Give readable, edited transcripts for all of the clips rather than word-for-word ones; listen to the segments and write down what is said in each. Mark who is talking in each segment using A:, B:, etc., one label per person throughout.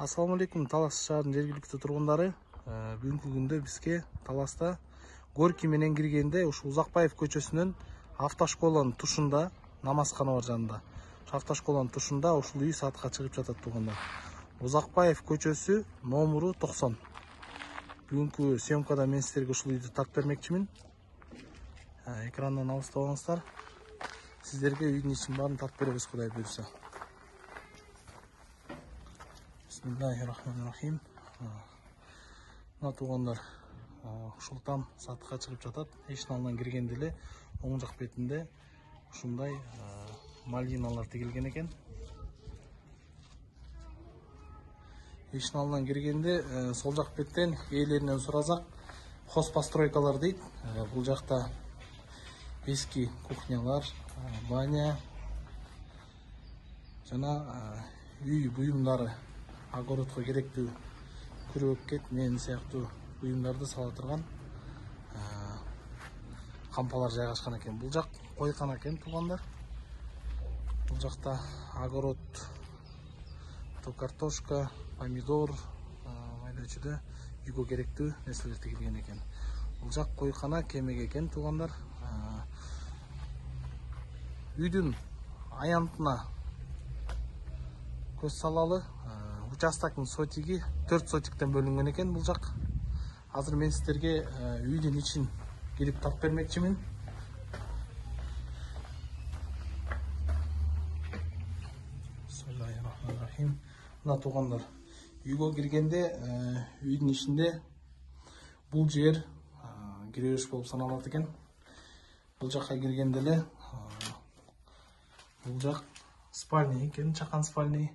A: Ассаламу алейкум, Талас шаарынын жергиликтүү тургундары. Бүгүнкү күндө бизге Таласта Горький менен киргенде ушу Узакбаев көчөсүнөн автошколанын тушунда, намазкана бар жанында. Автошколанын тушунда ушул үй сатка чыгып жатат тургундар. Узакбаев көчөсү номеру 90. Бүгүнкү съемкада мен силерге ушул үйдү тартып бермекчимин. Экрандан алыстабаңыздар. Сиздерге үйдүн ичин баарын тартып беребиз, Кудай буйрса. Бисмиллахиррахманиррахим. Мына туугандар, ушул там сатыкка чыгып жатат. Эшиктин алдынан киргенде эле оң жак бетинде ушундай мальиналар тигилген экен. Эшиктин алдынан киргенде сол жак беттен ээлеринен суразак, хозпостройкалар дейт. Бул жакта эски кухнялар, баня жана үй буюмдары, огородко керектүү күрөк, мен сыяктуу буюмдарды сала турган кампалар жайгашкан экен. Бул жак койкана экен туугандар. Бул жакта огород, картошка, помидор, майда чүйдө үйгө керектүү нерселер тигилген экен. Бул жак койкана, кемек экен туугандар. Үйдүн аянтына көз салалы. Участактын сотиги 4 сотиктен бөлүнгөн экен бул жак. Азыр мен сиздерге үйдүн ичин кирип тартып бермекчимин. Бисмиллахиррахманиррахим. Мына туугандар, үйгө киргенде үйдүн ичинде бул жер киребеш болуп саналат экен. Бул жакка киргенде эле бул жак спальня экен, чакан спальня.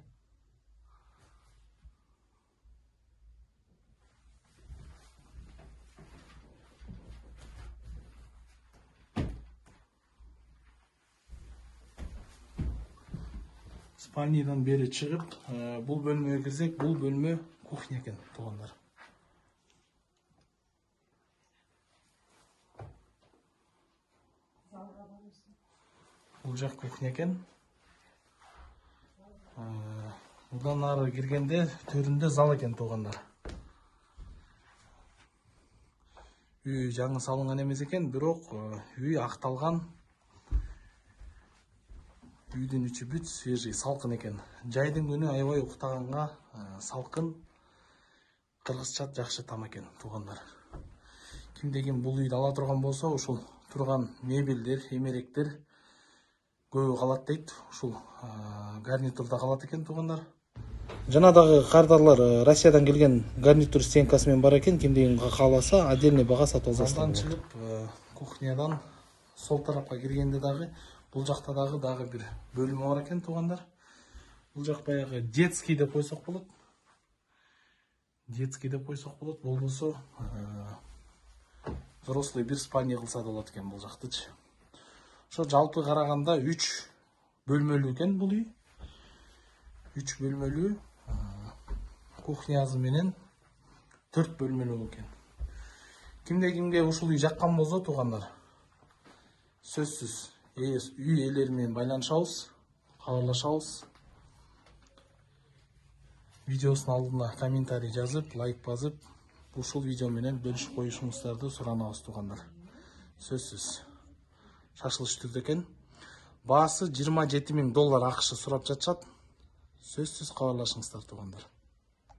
A: Спальнядан бери чыгып, бул бөлмөгө кирсек, бул бөлмө кухня экен туугандар. Бул жак кухня экен. Будан ары киргенде төрүндө зал экен туугандар. Үй жаңы салынган эмес экен, бирок үй акталган. Үйдүн ичи бүт свежий, салкын экен. Жайдын күнү аябай уктаганга салкын, кыргызча жакшы там экен туугандар. Кимдегин бул үйдү ала турган болсо, ушул турган мебелдер, эмеректер көбү калат дейт. Ушул гарнитурда калат экен туугандар. Жана дагы кардарлар Россиядан келген гарнитур стенкасы менен бар экен. Кимдегин кааласа, отдельный бага сатып алса. Залдан чыгып, кухнядан сол тарапка киргенде дагы бул жакта дагы бир бөлүмү бар экен туугандар. Бул жак баягы детский деп койсок болот. Детский деп койсок болот. Болбосо взрослый бир спальня кылса да болот экен бул жактычы. Ошо жалпы караганда 3 бөлмөлүү экен бул үй. 3 бөлмөлүү, кухнясы менен 4 бөлмөлүү экен. Кимге ушул үй жаккан болсо туугандар, сөзсүз үй ээлери менен байланышабыз, кабарлашабыз. Видеосунун алдына комментарий жазып, лайк басып, ушул видео менен бөлүшүп коюшуңуздарды суранабыз туугандар. Сөзсүз шашылыш түрдө экен. Баасы $27.000 акш сурап жатышат. Сөзсүз кабарлашыңыздар туугандар.